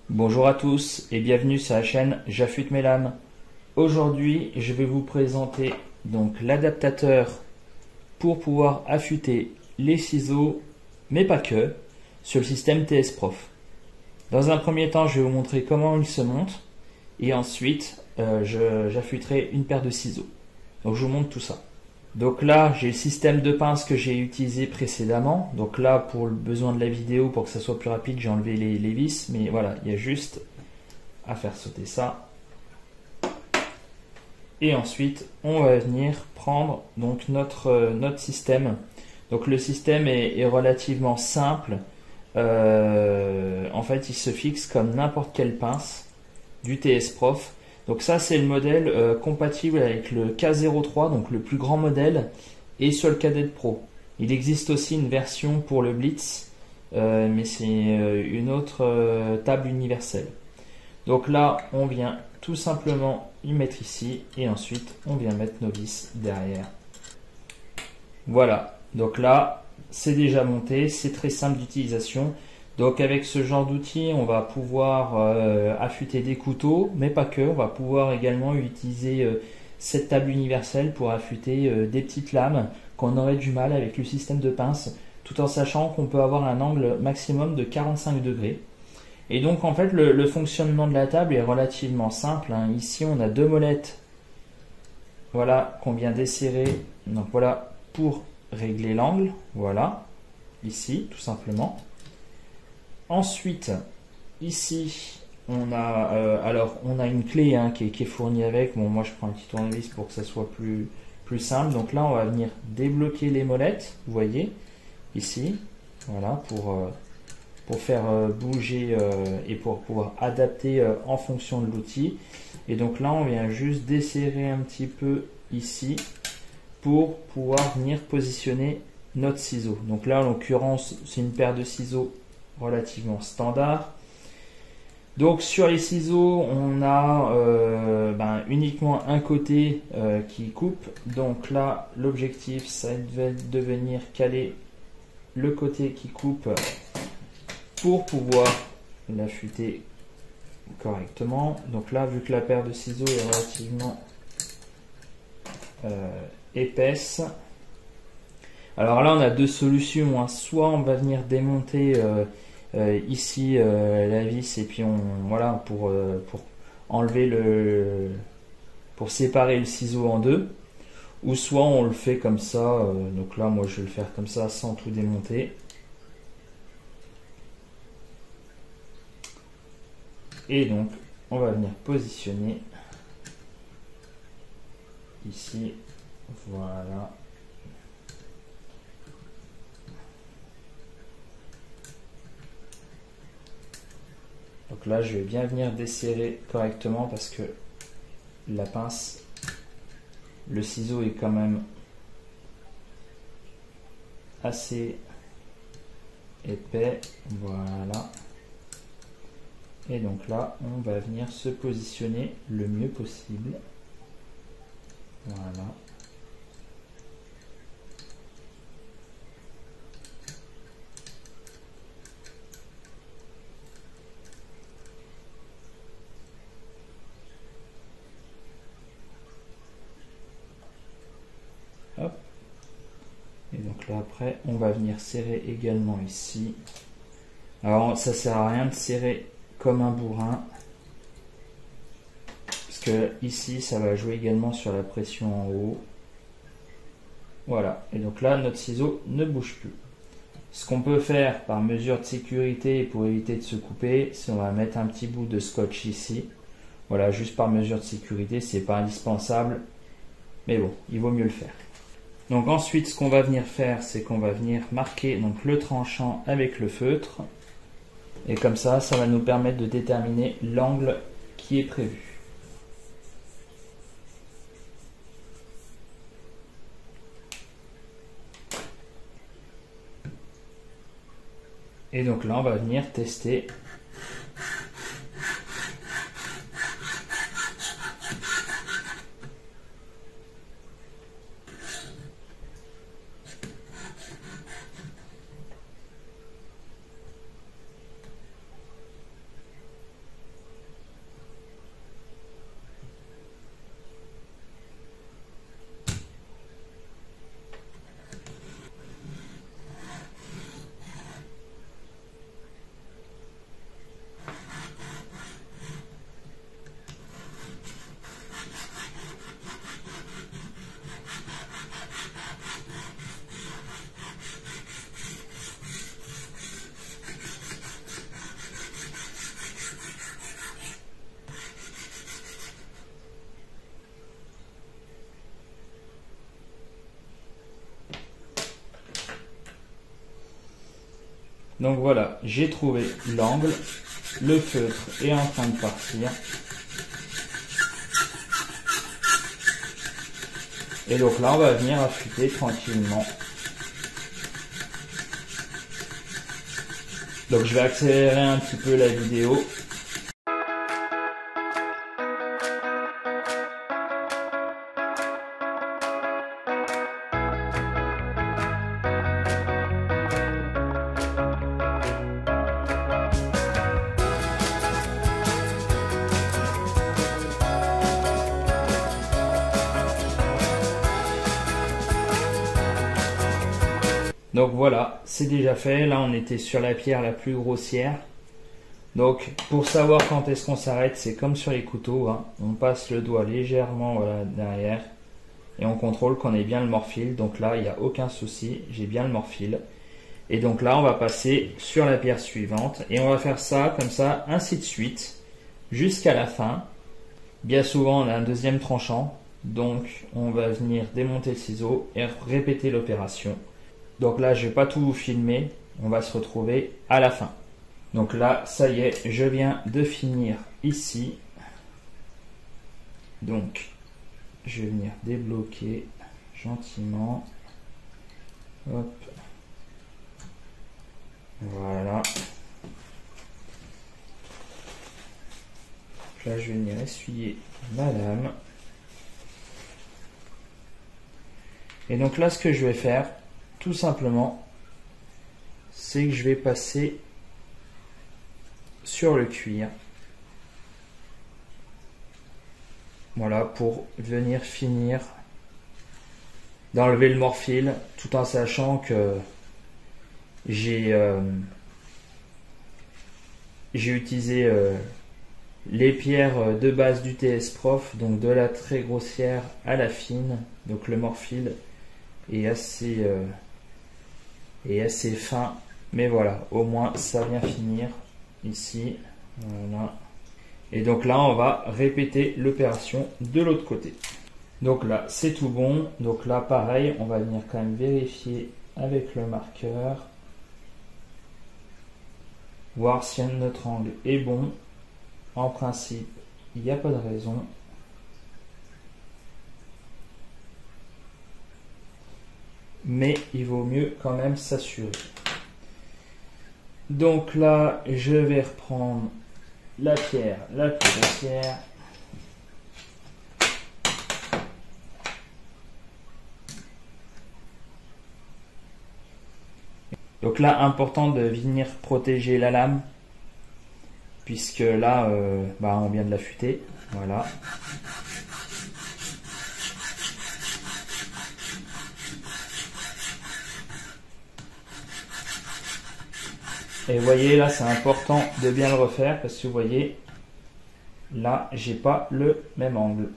Bonjour à tous et bienvenue sur la chaîne J'affûte mes lames. Aujourd'hui, je vais vous présenter donc l'adaptateur pour pouvoir affûter les ciseaux, mais pas que, sur le système TS Prof. Dans un premier temps, je vais vous montrer comment il se monte et ensuite, j'affûterai une paire de ciseaux. Donc je vous montre tout ça. Donc là, j'ai le système de pince que j'ai utilisé précédemment. Donc là, pour le besoin de la vidéo, pour que ça soit plus rapide, j'ai enlevé les vis. Mais voilà, il y a juste à faire sauter ça. Et ensuite, on va venir prendre donc notre système. Donc le système est relativement simple. En fait, il se fixe comme n'importe quelle pince du TS Prof. Donc ça, c'est le modèle compatible avec le K03, donc le plus grand modèle, et sur le Cadet Pro. Il existe aussi une version pour le Blitz, mais c'est une autre table universelle. Donc là, on vient tout simplement y mettre ici, et ensuite, on vient mettre nos vis derrière. Voilà, donc là, c'est déjà monté, c'est très simple d'utilisation. Donc avec ce genre d'outil, on va pouvoir affûter des couteaux, mais pas que. On va pouvoir également utiliser cette table universelle pour affûter des petites lames qu'on aurait du mal avec le système de pince, tout en sachant qu'on peut avoir un angle maximum de 45 degrés. Et donc en fait, le fonctionnement de la table est relativement simple. Ici, on a deux molettes, voilà, qu'on vient desserrer. Donc voilà, pour régler l'angle, voilà, ici, tout simplement. Ensuite, ici, on a une clé qui est fournie avec. Bon, moi je prends un petit tournevis pour que ça soit plus simple. Donc là, on va venir débloquer les molettes, vous voyez, ici, voilà, pour faire bouger et pour pouvoir adapter en fonction de l'outil. Et donc là, on vient juste desserrer un petit peu ici pour pouvoir venir positionner notre ciseau. Donc là, en l'occurrence, c'est une paire de ciseaux relativement standard. Donc sur les ciseaux, on a uniquement un côté qui coupe. Donc là, l'objectif, ça va être de venir caler le côté qui coupe pour pouvoir l'affûter correctement. Donc là, vu que la paire de ciseaux est relativement épaisse, alors là, on a deux solutions. Soit on va venir démonter ici la vis et puis voilà pour enlever pour séparer le ciseau en deux, ou soit on le fait comme ça. Donc là, moi, je vais le faire comme ça sans tout démonter. Et donc, on va venir positionner ici. Voilà. Donc là, je vais bien venir desserrer correctement parce que la pince, le ciseau est quand même assez épais. Voilà. Et donc là, on va venir se positionner le mieux possible. Voilà. Hop. Et donc là après on va venir serrer également ici. Alors ça sert à rien de serrer comme un bourrin, parce que ici ça va jouer également sur la pression en haut. Voilà, et donc là notre ciseau ne bouge plus. Ce qu'on peut faire par mesure de sécurité pour éviter de se couper, c'est on va mettre un petit bout de scotch ici. Voilà, juste par mesure de sécurité, c'est pas indispensable, mais bon, il vaut mieux le faire. Donc ensuite, ce qu'on va venir faire, c'est qu'on va venir marquer donc le tranchant avec le feutre. Et comme ça, ça va nous permettre de déterminer l'angle qui est prévu. Et donc là, on va venir tester. Donc voilà, j'ai trouvé l'angle, le feutre est en train de partir. Et donc là, on va venir affûter tranquillement. Donc je vais accélérer un petit peu la vidéo. Donc voilà, c'est déjà fait. Là, on était sur la pierre la plus grossière. Donc, pour savoir quand est-ce qu'on s'arrête, c'est comme sur les couteaux, hein. On passe le doigt légèrement voilà, derrière et on contrôle qu'on ait bien le morphile. Donc là, il n'y a aucun souci, j'ai bien le morphile. Et donc là, on va passer sur la pierre suivante et on va faire ça comme ça, ainsi de suite, jusqu'à la fin. Bien souvent, on a un deuxième tranchant. Donc, on va venir démonter le ciseau et répéter l'opération. Donc là, je ne vais pas tout vous filmer, on va se retrouver à la fin. Donc là, ça y est, je viens de finir ici. Donc, je vais venir débloquer gentiment. Hop. Voilà. Là, je vais venir essuyer ma lame. Et donc là, ce que je vais faire, tout simplement, c'est que je vais passer sur le cuir. Voilà, pour venir finir d'enlever le morphile, tout en sachant que j'ai utilisé les pierres de base du TS Prof, donc de la très grossière à la fine. Donc le morphile est assez fin, mais voilà, au moins ça vient finir ici. Voilà. Et donc là, on va répéter l'opération de l'autre côté. Donc là, c'est tout bon. Donc là, pareil, on va venir quand même vérifier avec le marqueur, voir si notre angle est bon. En principe, il n'y a pas de raison. Mais il vaut mieux quand même s'assurer. Donc là, je vais reprendre la pierre la plus grossière. Donc là, important de venir protéger la lame, puisque là, on vient de l'affûter. Voilà. Et vous voyez, là, c'est important de bien le refaire, parce que vous voyez, là, j'ai pas le même angle.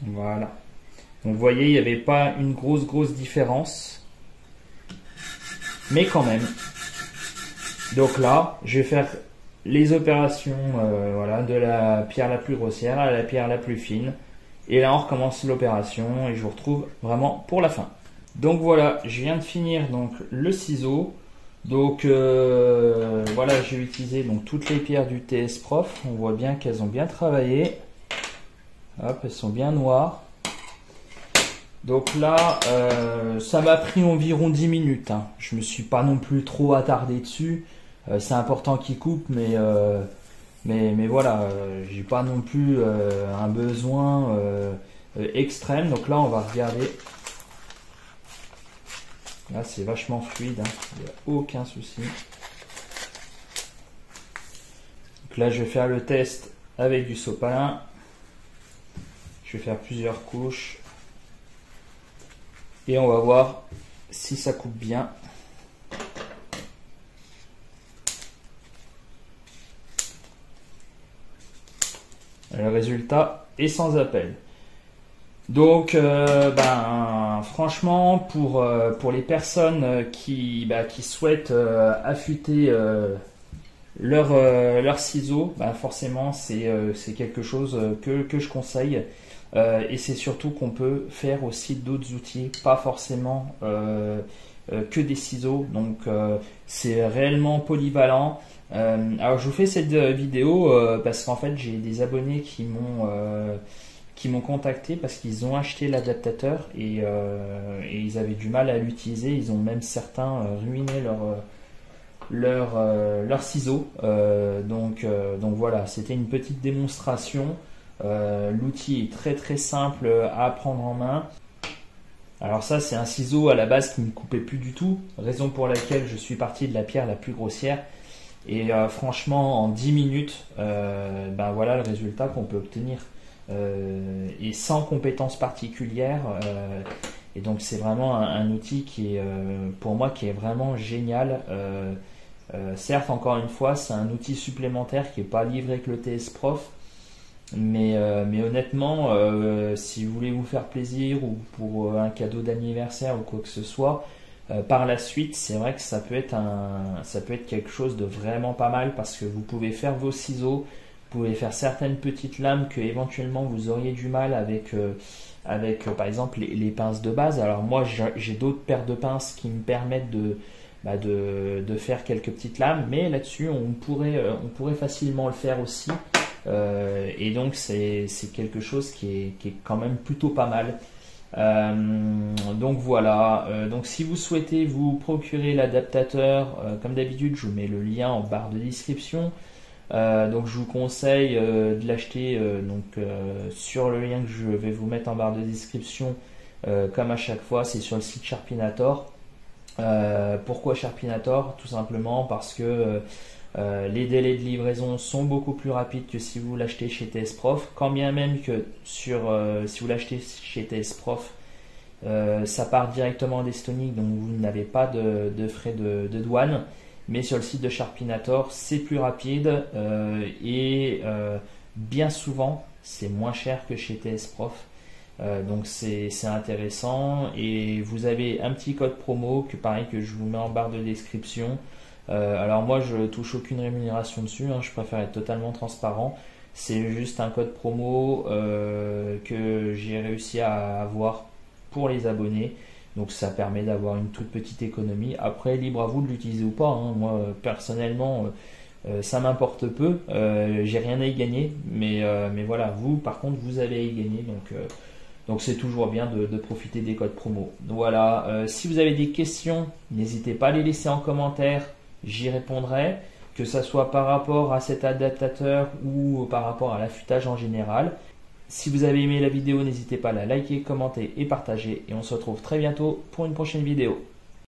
Voilà. Donc vous voyez, il n'y avait pas une grosse différence. Mais quand même. Donc là, je vais faire les opérations voilà, de la pierre la plus grossière à la pierre la plus fine. Et là, on recommence l'opération et je vous retrouve vraiment pour la fin. Donc voilà, je viens de finir donc, le ciseau. Donc voilà, j'ai utilisé donc, toutes les pierres du TS Prof. On voit bien qu'elles ont bien travaillé. Hop, elles sont bien noires. Donc là, ça m'a pris environ 10 minutes. Hein. Je me suis pas non plus trop attardé dessus. C'est important qu'il coupe, mais voilà, j'ai pas non plus un besoin extrême. Donc là, on va regarder. Là, c'est vachement fluide. Hein. Il n'y a aucun souci. Donc là, je vais faire le test avec du sopalin. Je vais faire plusieurs couches. et on va voir si ça coupe bien. Le résultat est sans appel. Donc, franchement, pour les personnes qui souhaitent affûter leurs ciseaux, forcément, c'est quelque chose que je conseille. Et c'est surtout qu'on peut faire aussi d'autres outils, pas forcément que des ciseaux. Donc, c'est réellement polyvalent. Alors, je vous fais cette vidéo parce qu'en fait, j'ai des abonnés qui m'ont contacté parce qu'ils ont acheté l'adaptateur et ils avaient du mal à l'utiliser. Ils ont même certains ruiné leurs ciseaux. Donc voilà, c'était une petite démonstration. L'outil est très très simple à prendre en main. Alors ça, c'est un ciseau à la base qui ne coupait plus du tout, raison pour laquelle je suis parti de la pierre la plus grossière. Et franchement, en 10 minutes, voilà le résultat qu'on peut obtenir. Et sans compétences particulières. Et donc c'est vraiment un outil qui est pour moi qui est vraiment génial. Certes, encore une fois, c'est un outil supplémentaire qui n'est pas livré avec le TS Prof. Mais honnêtement, si vous voulez vous faire plaisir ou pour un cadeau d'anniversaire ou quoi que ce soit, par la suite, c'est vrai que ça peut être quelque chose de vraiment pas mal parce que vous pouvez faire vos ciseaux, vous pouvez faire certaines petites lames que éventuellement vous auriez du mal avec par exemple les pinces de base. Alors moi, j'ai d'autres paires de pinces qui me permettent de faire quelques petites lames, mais là-dessus, on pourrait facilement le faire aussi. Et donc c'est quelque chose qui est quand même plutôt pas mal. Donc voilà, donc si vous souhaitez vous procurer l'adaptateur, comme d'habitude je vous mets le lien en barre de description. Donc je vous conseille de l'acheter sur le lien que je vais vous mettre en barre de description. Comme à chaque fois, c'est sur le site Sharpinator. Pourquoi Sharpinator? Tout simplement parce que les délais de livraison sont beaucoup plus rapides que si vous l'achetez chez TS Prof. Quand bien même que si vous l'achetez chez TS Prof, ça part directement d'Estonie, donc vous n'avez pas de frais de douane. Mais sur le site de Sharpinator, c'est plus rapide et bien souvent, c'est moins cher que chez TS Prof. Donc c'est intéressant et vous avez un petit code promo que je vous mets en barre de description. Alors moi je touche aucune rémunération dessus, je préfère être totalement transparent. C'est juste un code promo que j'ai réussi à avoir pour les abonnés. Donc ça permet d'avoir une toute petite économie. Après, libre à vous de l'utiliser ou pas. Moi personnellement, ça m'importe peu. J'ai rien à y gagner. Mais voilà, vous par contre, vous avez à y gagner. Donc c'est toujours bien de profiter des codes promo. Voilà, si vous avez des questions, n'hésitez pas à les laisser en commentaire. J'y répondrai. Que ça soit par rapport à cet adaptateur ou par rapport à l'affûtage en général. Si vous avez aimé la vidéo, n'hésitez pas à la liker, commenter et partager. Et on se retrouve très bientôt pour une prochaine vidéo.